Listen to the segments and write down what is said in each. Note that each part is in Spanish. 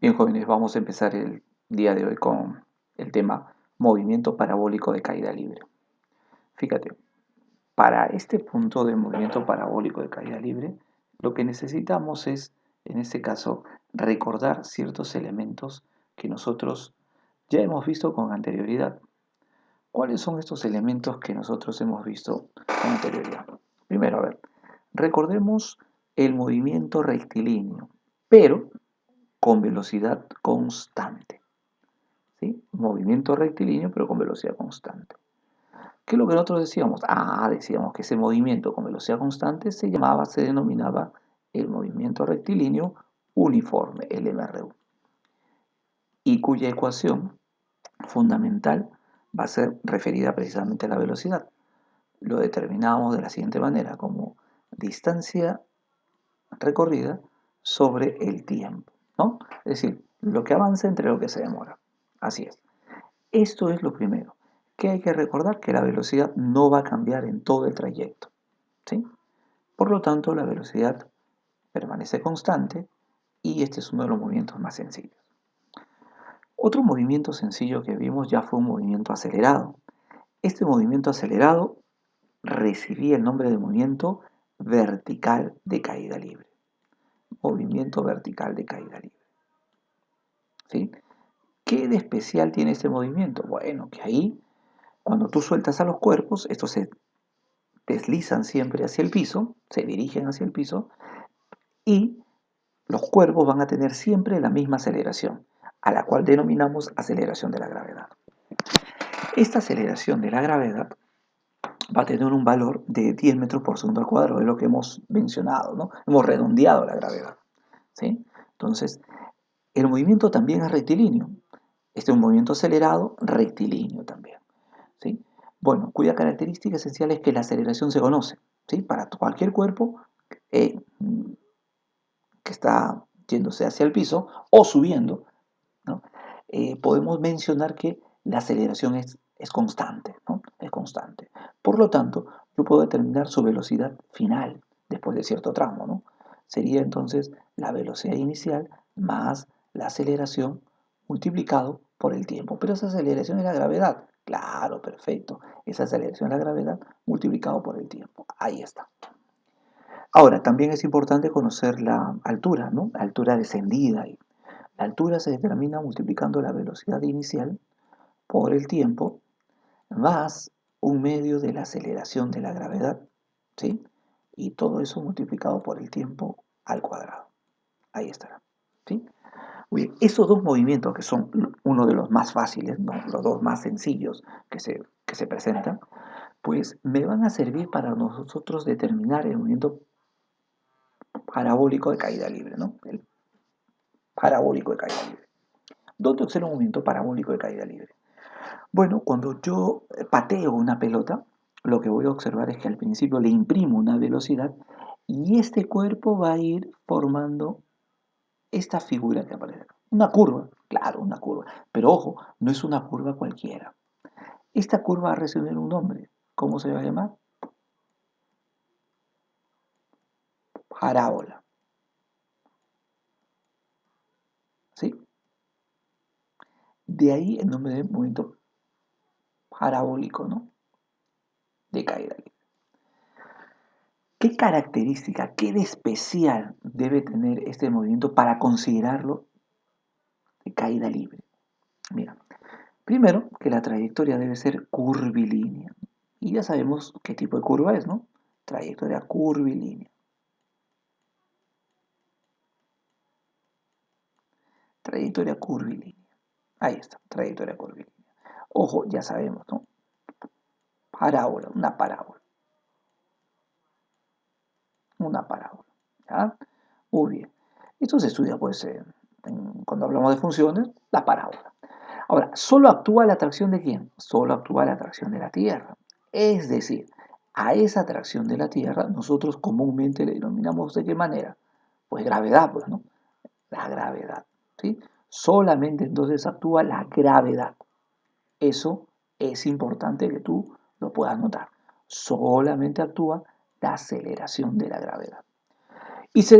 Bien, jóvenes, vamos a empezar el día de hoy con el tema movimiento parabólico de caída libre. Fíjate, para este punto de movimiento parabólico de caída libre, lo que necesitamos es, en este caso, recordar ciertos elementos que nosotros ya hemos visto con anterioridad. ¿Cuáles son estos elementos que nosotros hemos visto con anterioridad? Primero, a ver, recordemos el movimiento rectilíneo, pero con velocidad constante. ¿Sí? Movimiento rectilíneo, pero con velocidad constante. ¿Qué es lo que nosotros decíamos? Decíamos que ese movimiento con velocidad constante se denominaba el movimiento rectilíneo uniforme, el MRU, y cuya ecuación fundamental va a ser referida precisamente a la velocidad. Lo determinamos de la siguiente manera, como distancia recorrida sobre el tiempo, ¿no? Es decir, lo que avanza entre lo que se demora. Así es. Esto es lo primero, que hay que recordar que la velocidad no va a cambiar en todo el trayecto, ¿sí? Por lo tanto, la velocidad permanece constante y este es uno de los movimientos más sencillos. Otro movimiento sencillo que vimos ya fue un movimiento acelerado. Este movimiento acelerado recibía el nombre de movimiento vertical de caída libre. Movimiento vertical de caída libre. ¿Sí? ¿Qué de especial tiene este movimiento? Bueno, que ahí, cuando tú sueltas a los cuerpos, estos se deslizan siempre hacia el piso, se dirigen hacia el piso, y los cuerpos van a tener siempre la misma aceleración, a la cual denominamos aceleración de la gravedad. Esta aceleración de la gravedad va a tener un valor de 10 metros por segundo al cuadrado, es lo que hemos mencionado, ¿no? Hemos redondeado la gravedad, ¿sí? Entonces, el movimiento también es rectilíneo. Este es un movimiento acelerado rectilíneo también, ¿sí? Bueno, cuya característica esencial es que la aceleración se conoce, ¿sí? Para cualquier cuerpo que está yéndose hacia el piso o subiendo, ¿no? Podemos mencionar que la aceleración es constante, ¿no? Es constante. Por lo tanto, yo puedo determinar su velocidad final después de cierto tramo, ¿no? Sería entonces la velocidad inicial más la aceleración multiplicado por el tiempo. Pero esa aceleración es la gravedad. Claro, perfecto. Esa aceleración es la gravedad multiplicado por el tiempo. Ahí está. Ahora, también es importante conocer la altura, ¿no? La altura descendida. La altura se determina multiplicando la velocidad inicial por el tiempo más un medio de la aceleración de la gravedad, ¿sí? Y todo eso multiplicado por el tiempo al cuadrado. Ahí estará, ¿sí? Muy bien, esos dos movimientos que son uno de los más fáciles, ¿no? Los dos más sencillos que se presentan, pues me van a servir para nosotros determinar el movimiento parabólico de caída libre, ¿no? El parabólico de caída libre. ¿Dónde observo un movimiento parabólico de caída libre? Bueno, cuando yo pateo una pelota, lo que voy a observar es que al principio le imprimo una velocidad y este cuerpo va a ir formando esta figura que aparece acá. Una curva, claro, una curva. Pero ojo, no es una curva cualquiera. Esta curva va a recibir un nombre. ¿Cómo se va a llamar? Parábola. ¿Sí? De ahí el nombre de movimiento parabólico, ¿no? De caída libre. ¿Qué característica, qué de especial debe tener este movimiento para considerarlo de caída libre? Mira, primero que la trayectoria debe ser curvilínea. Y ya sabemos qué tipo de curva es, ¿no? Trayectoria curvilínea. Trayectoria curvilínea. Ahí está, trayectoria curvilínea. Ojo, ya sabemos, ¿no? Parábola, una parábola. Una parábola. ¿Ya? Muy bien. Esto se estudia, pues, cuando hablamos de funciones, la parábola. Ahora, ¿solo actúa la atracción de quién? Solo actúa la atracción de la Tierra. Es decir, a esa atracción de la Tierra nosotros comúnmente le denominamos ¿de qué manera? Pues gravedad, pues, ¿no? La gravedad, ¿sí? Solamente entonces actúa la gravedad. Eso es importante que tú lo puedas notar. Solamente actúa la aceleración de la gravedad. Y se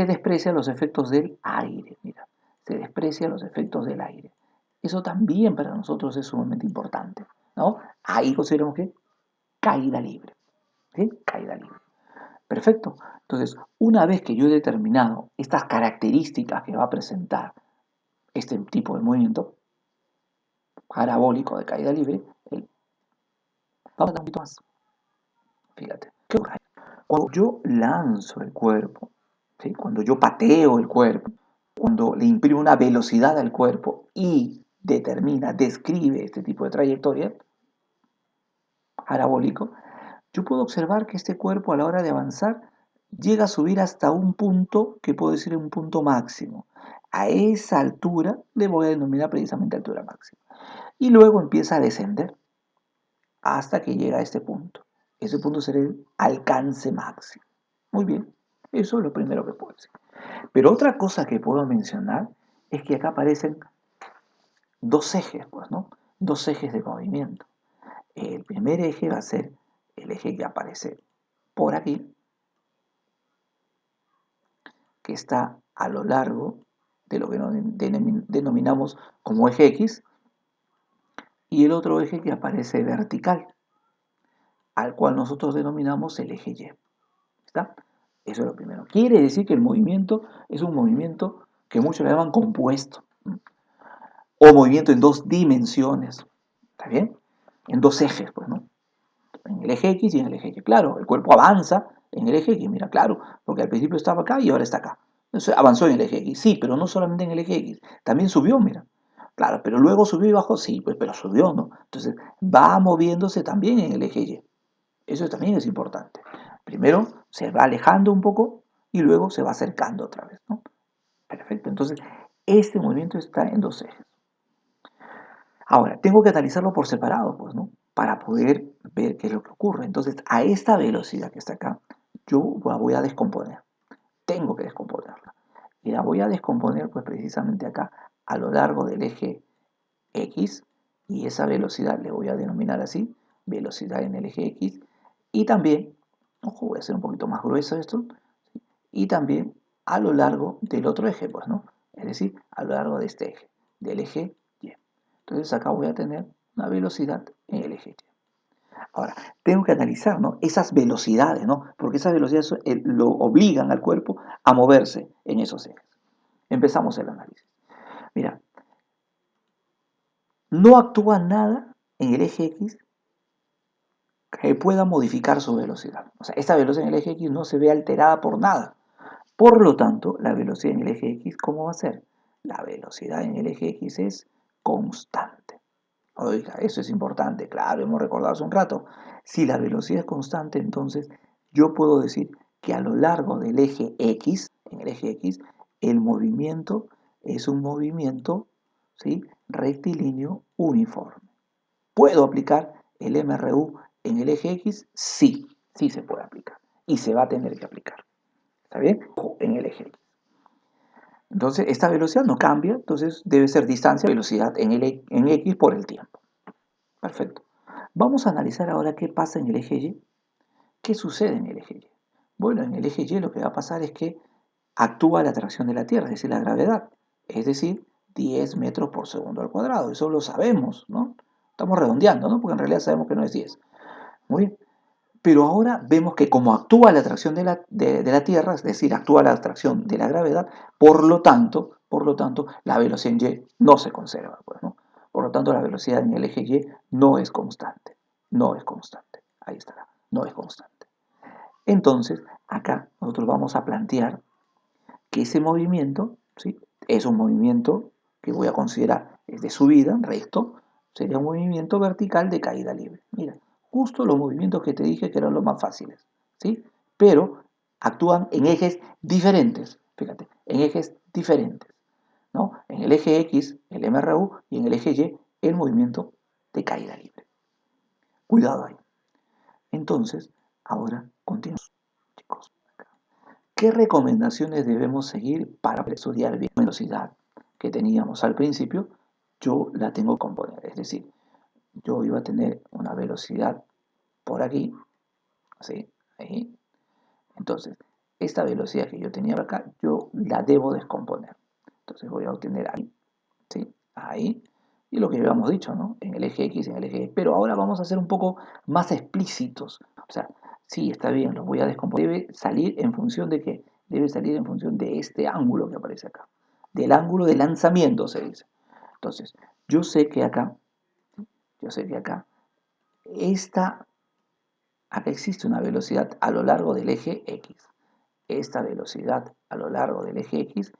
desprecian los efectos del aire. Mira, se desprecian los efectos del aire. Eso también para nosotros es sumamente importante, ¿no? Ahí consideramos que caída libre, ¿sí? Caída libre. Perfecto. Entonces, una vez que yo he determinado estas características que va a presentar este tipo de movimiento parabólico de caída libre, vamos a dar un poquito más. Fíjate, ¿qué ocurre? Cuando yo lanzo el cuerpo, ¿sí? Cuando yo pateo el cuerpo, cuando le imprimo una velocidad al cuerpo y describe este tipo de trayectoria parabólico, yo puedo observar que este cuerpo a la hora de avanzar llega a subir hasta un punto que puedo decir un punto máximo. A esa altura le voy a denominar precisamente altura máxima. Y luego empieza a descender hasta que llega a este punto. Ese punto será el alcance máximo. Muy bien, eso es lo primero que puedo decir. Pero otra cosa que puedo mencionar es que acá aparecen dos ejes, pues, ¿no? Dos ejes de movimiento. El primer eje va a ser el eje que aparece por aquí, que está a lo largo de lo que denominamos como eje X, y el otro eje que aparece vertical, al cual nosotros denominamos el eje Y. ¿Está? Eso es lo primero. Quiere decir que el movimiento es un movimiento que muchos le llaman compuesto, o movimiento en dos dimensiones. ¿Está bien? En dos ejes, pues, ¿no? En el eje X y en el eje Y. Claro, el cuerpo avanza en el eje X, mira, claro, porque al principio estaba acá y ahora está acá. Entonces avanzó en el eje X, sí, pero no solamente en el eje X, también subió, mira. Claro, pero luego subió y bajó, sí, pues, pero subió, ¿no? Entonces va moviéndose también en el eje Y. Eso también es importante. Primero se va alejando un poco y luego se va acercando otra vez, ¿no? Perfecto, entonces este movimiento está en dos ejes. Ahora, tengo que analizarlo por separado, pues, ¿no? Para poder ver qué es lo que ocurre. Entonces, a esta velocidad que está acá, yo la voy a descomponer. Tengo que descomponerla. Y la voy a descomponer, pues, precisamente acá, a lo largo del eje X. Y esa velocidad le voy a denominar así, velocidad en el eje X. Y también, ojo, voy a hacer un poquito más grueso esto. Y también a lo largo del otro eje, pues, ¿no? Es decir, a lo largo de este eje, del eje Y. Entonces acá voy a tener una velocidad en el eje Y. Ahora, tengo que analizar, ¿no? Esas velocidades, ¿no? Porque esas velocidades lo obligan al cuerpo a moverse en esos ejes. Empezamos el análisis. Mira, no actúa nada en el eje X que pueda modificar su velocidad. O sea, esta velocidad en el eje X no se ve alterada por nada. Por lo tanto, la velocidad en el eje X, ¿cómo va a ser? La velocidad en el eje X es constante. Oiga, eso es importante, claro, hemos recordado hace un rato. Si la velocidad es constante, entonces yo puedo decir que a lo largo del eje X, en el eje X, el movimiento es un movimiento, ¿sí?, rectilíneo uniforme. ¿Puedo aplicar el MRU en el eje X? Sí, sí se puede aplicar. Y se va a tener que aplicar. ¿Está bien? En el eje X. Entonces, esta velocidad no cambia, entonces debe ser distancia, velocidad en X por el tiempo. Perfecto. Vamos a analizar ahora qué pasa en el eje Y. ¿Qué sucede en el eje Y? Bueno, en el eje Y lo que va a pasar es que actúa la atracción de la Tierra, es decir, la gravedad. Es decir, 10 metros por segundo al cuadrado. Eso lo sabemos, ¿no? Estamos redondeando, ¿no? Porque en realidad sabemos que no es 10. Muy bien. Pero ahora vemos que como actúa la atracción de la Tierra, es decir, actúa la atracción de la gravedad, por lo tanto, la velocidad en Y no se conserva, pues, ¿no? Por lo tanto, la velocidad en el eje Y no es constante. No es constante. Ahí estará. No es constante. Entonces, acá nosotros vamos a plantear que ese movimiento, ¿sí?, es un movimiento que voy a considerar es de subida, recto, sería un movimiento vertical de caída libre. Mira, justo los movimientos que te dije que eran los más fáciles, ¿sí? Pero actúan en ejes diferentes, fíjate, en ejes diferentes, ¿no? En el eje X, el MRU, y en el eje Y, el movimiento de caída libre. Cuidado ahí. Entonces, ahora continuamos, chicos. ¿Qué recomendaciones debemos seguir para estudiar bien la velocidad que teníamos al principio? Yo la tengo que componer, es decir, yo iba a tener una velocidad por aquí, ¿sí? Ahí. Entonces, esta velocidad que yo tenía acá, yo la debo descomponer. Entonces voy a obtener ahí, ¿sí? Ahí. Y lo que habíamos dicho, ¿no? En el eje X, en el eje Y. Pero ahora vamos a ser un poco más explícitos. O sea, sí, está bien, lo voy a descomponer. Debe salir en función de qué? Debe salir en función de este ángulo que aparece acá. Del ángulo de lanzamiento, se dice. Entonces, yo sé que acá, esta, acá existe una velocidad a lo largo del eje X. Esta velocidad a lo largo del eje X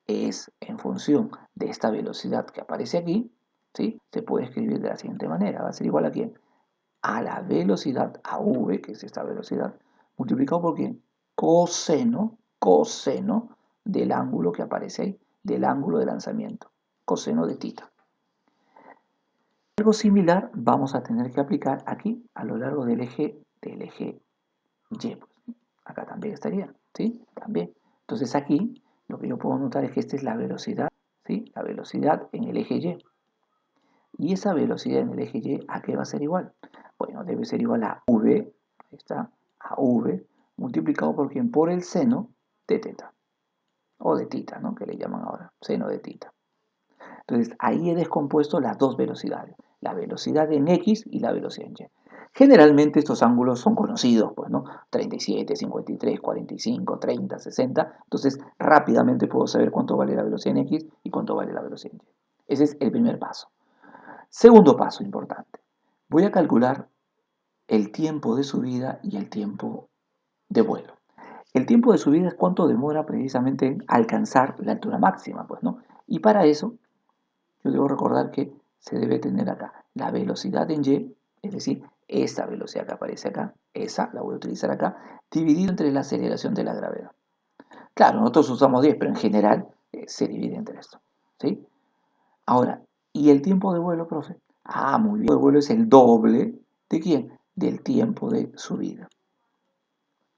es en función de esta velocidad que aparece aquí, ¿sí? Se puede escribir de la siguiente manera. Va a ser igual a ¿quién? A la velocidad, a v, que es esta velocidad, multiplicado por ¿quién? Coseno del ángulo que aparece ahí, del ángulo de lanzamiento, coseno de tita. Algo similar vamos a tener que aplicar aquí a lo largo del eje Y. Pues. Acá también estaría, ¿sí? También. Entonces aquí lo que yo puedo notar es que esta es la velocidad, ¿sí? La velocidad en el eje Y. Y esa velocidad en el eje Y, ¿a qué va a ser igual? Bueno, debe ser igual a V, ahí está, a V, multiplicado por quién? Por el seno de teta. O de tita, ¿no? Que le llaman ahora, seno de tita. Entonces, ahí he descompuesto las dos velocidades, la velocidad en X y la velocidad en Y. Generalmente estos ángulos son conocidos, pues, ¿no? 37, 53, 45, 30, 60. Entonces, rápidamente puedo saber cuánto vale la velocidad en X y cuánto vale la velocidad en Y. Ese es el primer paso. Segundo paso importante. Voy a calcular el tiempo de subida y el tiempo de vuelo. El tiempo de subida es cuánto demora precisamente en alcanzar la altura máxima, pues, ¿no? Y para eso yo debo recordar que se debe tener acá la velocidad en Y, es decir, esta velocidad que aparece acá, esa la voy a utilizar acá, dividido entre la aceleración de la gravedad. Claro, nosotros usamos 10, pero en general se divide entre esto, ¿sí? Ahora, ¿y el tiempo de vuelo, profe? Ah, muy bien. El tiempo de vuelo es el doble ¿de quién? Del tiempo de subida.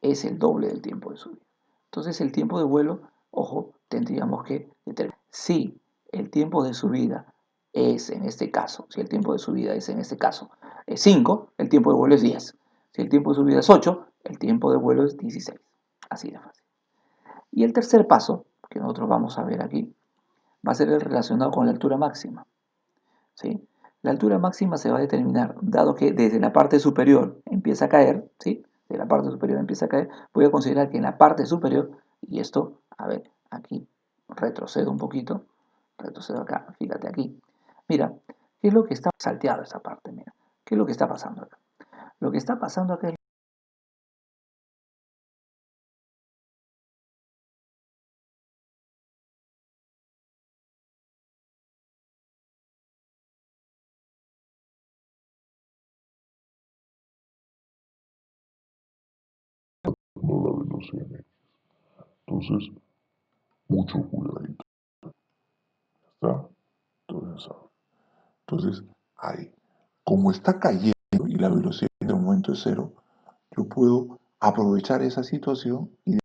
Es el doble del tiempo de subida. Entonces, el tiempo de vuelo, ojo, tendríamos que determinar si el tiempo de subida es en este caso, si el tiempo de subida es en este caso 5, el tiempo de vuelo es 10. Si el tiempo de subida es 8, el tiempo de vuelo es 16. Así de fácil. Y el tercer paso, que nosotros vamos a ver aquí, va a ser el relacionado con la altura máxima. ¿Sí? La altura máxima se va a determinar, dado que desde la parte superior empieza a caer, ¿sí? De la parte superior empieza a caer, voy a considerar que en la parte superior, y esto, a ver, aquí retrocedo un poquito, retrocedo acá, fíjate aquí. Mira, ¿qué es lo que está salteado esta parte? Mira, ¿qué es lo que está pasando acá? Lo que está pasando acá es no la velocidad en X. Entonces, mucho cuidadito. ¿Está? Entonces, entonces, ahí, como está cayendo y la velocidad en el momento es cero, yo puedo aprovechar esa situación y